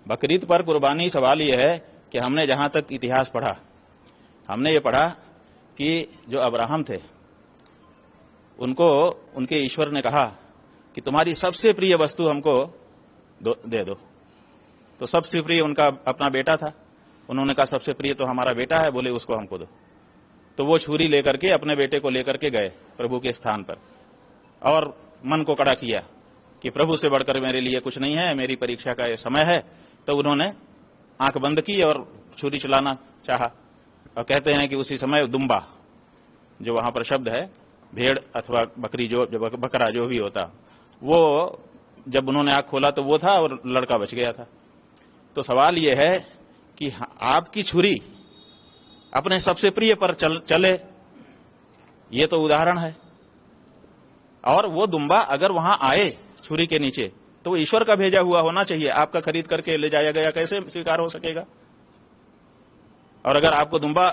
बकरीद पर कुर्बानी, सवाल यह है कि हमने जहां तक इतिहास पढ़ा, हमने ये पढ़ा कि जो अब्राहम थे उनको उनके ईश्वर ने कहा कि तुम्हारी सबसे प्रिय वस्तु हमको दे दो। तो सबसे प्रिय उनका अपना बेटा था। उन्होंने कहा सबसे प्रिय तो हमारा बेटा है, बोले उसको हमको दो। तो वो छुरी लेकर के अपने बेटे को लेकर के गए प्रभु के स्थान पर और मन को कड़ा किया कि प्रभु से बढ़कर मेरे लिए कुछ नहीं है, मेरी परीक्षा का ये समय है। तो उन्होंने आंख बंद की और छुरी चलाना चाहा। और कहते हैं कि उसी समय दुम्बा, जो वहां पर शब्द है, भेड़ अथवा बकरी, जो बकरा जो भी होता, वो जब उन्होंने आंख खोला तो वो था और लड़का बच गया था। तो सवाल यह है कि आपकी छुरी अपने सबसे प्रिय पर चले, ये तो उदाहरण है। और वो दुम्बा अगर वहां आए छुरी के नीचे तो वो ईश्वर का भेजा हुआ होना चाहिए। आपका खरीद करके ले जाया गया कैसे स्वीकार हो सकेगा? और अगर आपको दुम्बा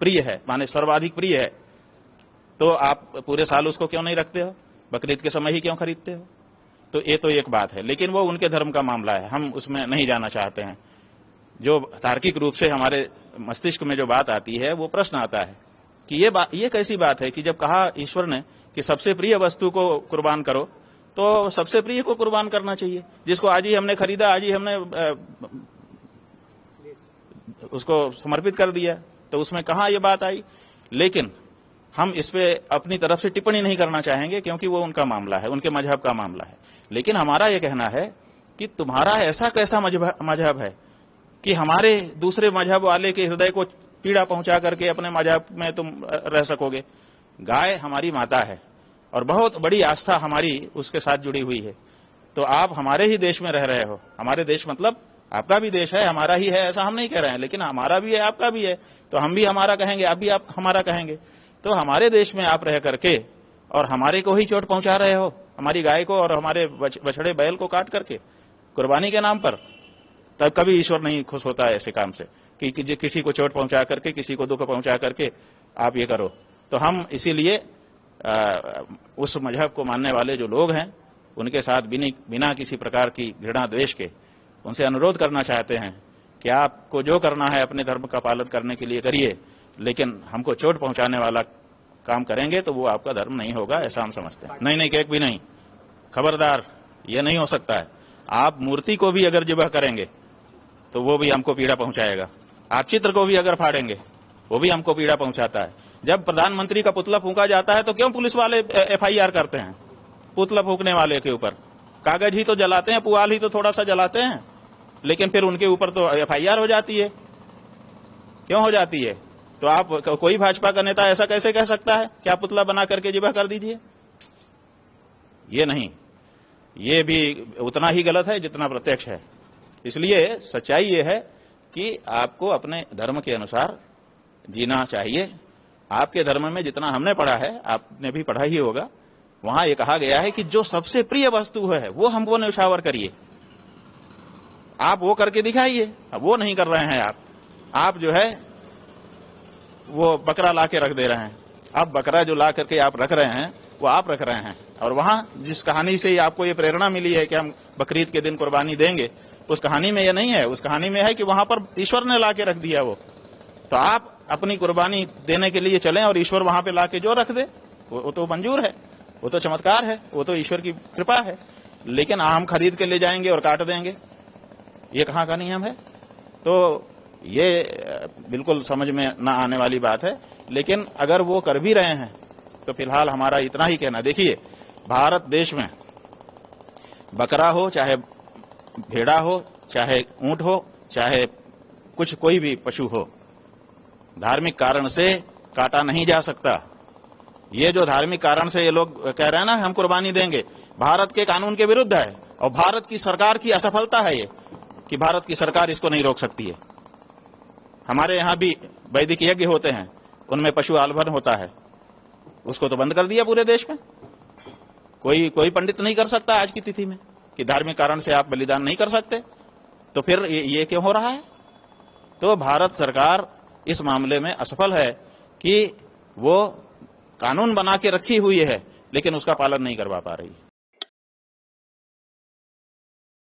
प्रिय है, माने सर्वाधिक प्रिय है, तो आप पूरे साल उसको क्यों नहीं रखते हो? बकरीद के समय ही क्यों खरीदते हो? तो ये तो एक बात है, लेकिन वो उनके धर्म का मामला है, हम उसमें नहीं जाना चाहते हैं। जो तार्किक रूप से हमारे मस्तिष्क में जो बात आती है, वो प्रश्न आता है कि ये कैसी बात है कि जब कहा ईश्वर ने कि सबसे प्रिय वस्तु को कुर्बान करो, तो सबसे प्रिय को कुर्बान करना चाहिए। जिसको आज ही हमने खरीदा, आज ही हमने उसको समर्पित कर दिया, तो उसमें कहाँ ये बात आई? लेकिन हम इस पे अपनी तरफ से टिप्पणी नहीं करना चाहेंगे, क्योंकि वो उनका मामला है, उनके मजहब का मामला है। लेकिन हमारा ये कहना है कि तुम्हारा ऐसा कैसा मजहब है कि हमारे दूसरे मजहब वाले के हृदय को पीड़ा पहुंचा करके अपने मजहब में तुम रह सकोगे? गाय हमारी माता है और बहुत बड़ी आस्था हमारी उसके साथ जुड़ी हुई है। तो आप हमारे ही देश में रह रहे हो। हमारे देश मतलब आपका भी देश है, हमारा ही है, ऐसा हम नहीं कह रहे हैं, लेकिन हमारा भी है, आपका भी है। तो हम भी हमारा कहेंगे, आप भी आप हमारा कहेंगे। तो हमारे देश में आप रह करके और हमारे को ही चोट पहुंचा रहे हो, हमारी गाय को और हमारे बछड़े बैल को काट करके कुर्बानी के नाम पर। तब कभी ईश्वर नहीं खुश होता है ऐसे काम से कि किसी को चोट पहुंचा करके, किसी को दुख पहुंचा करके आप ये करो। तो हम इसीलिए उस मजहब को मानने वाले जो लोग हैं उनके साथ बिना किसी प्रकार की घृणा द्वेष के उनसे अनुरोध करना चाहते हैं कि आपको जो करना है अपने धर्म का पालन करने के लिए करिए, लेकिन हमको चोट पहुंचाने वाला काम करेंगे तो वो आपका धर्म नहीं होगा, ऐसा हम समझते हैं। नहीं, केक भी नहीं, खबरदार, ये नहीं हो सकता है। आप मूर्ति को भी अगर जिबह करेंगे तो वो भी हमको पीड़ा पहुंचाएगा। आप चित्र को भी अगर फाड़ेंगे वो भी हमको पीड़ा पहुंचाता है। जब प्रधानमंत्री का पुतला फूंका जाता है तो क्यों पुलिस वाले FIR करते हैं पुतला फूंकने वाले के ऊपर? कागज ही तो जलाते हैं, पुआल ही तो थोड़ा सा जलाते हैं, लेकिन फिर उनके ऊपर तो FIR हो जाती है। क्यों हो जाती है? तो आप, कोई भाजपा का नेता ऐसा कैसे कह सकता है कि आप पुतला बना करके जिबह कर दीजिए? ये नहीं, ये भी उतना ही गलत है जितना प्रत्यक्ष है। इसलिए सच्चाई ये है कि आपको अपने धर्म के अनुसार जीना चाहिए। आपके धर्म में जितना हमने पढ़ा है, आपने भी पढ़ा ही होगा, वहां ये कहा गया है कि जो सबसे प्रिय वस्तु है वो हमको न्यौछावर करिए। आप वो करके दिखाइए। अब वो नहीं कर रहे हैं आप जो है वो बकरा ला के रख दे रहे हैं। अब बकरा जो ला करके आप रख रहे हैं वो आप रख रहे हैं, और वहां जिस कहानी से आपको ये प्रेरणा मिली है कि हम बकरीद के दिन कुर्बानी देंगे, उस कहानी में ये नहीं है। उस कहानी में है कि वहां पर ईश्वर ने ला के रख दिया वो। तो आप अपनी कुर्बानी देने के लिए चलें और ईश्वर वहां पे ला के जो रख दे वो तो मंजूर है, वो तो चमत्कार है, वो तो ईश्वर की कृपा है। लेकिन हम खरीद के ले जाएंगे और काट देंगे, ये कहाँ का नियम है? तो ये बिल्कुल समझ में ना आने वाली बात है। लेकिन अगर वो कर भी रहे हैं तो फिलहाल हमारा इतना ही कहना, देखिए भारत देश में बकरा हो, चाहे भेड़ा हो, चाहे ऊंट हो, चाहे कोई भी पशु हो, धार्मिक कारण से काटा नहीं जा सकता। ये जो धार्मिक कारण से ये लोग कह रहे हैं ना हम कुर्बानी देंगे, भारत के कानून के विरुद्ध है और भारत की सरकार की असफलता है ये कि भारत की सरकार इसको नहीं रोक सकती है। हमारे यहाँ भी वैदिक यज्ञ होते हैं, उनमें पशु आलभन होता है, उसको तो बंद कर दिया पूरे देश में। कोई पंडित नहीं कर सकता आज की तिथि में कि धार्मिक कारण से आप बलिदान नहीं कर सकते। तो फिर ये क्यों हो रहा है? तो भारत सरकार इस मामले में असफल है कि वो कानून बना के रखी हुई है लेकिन उसका पालन नहीं करवा पा रही है।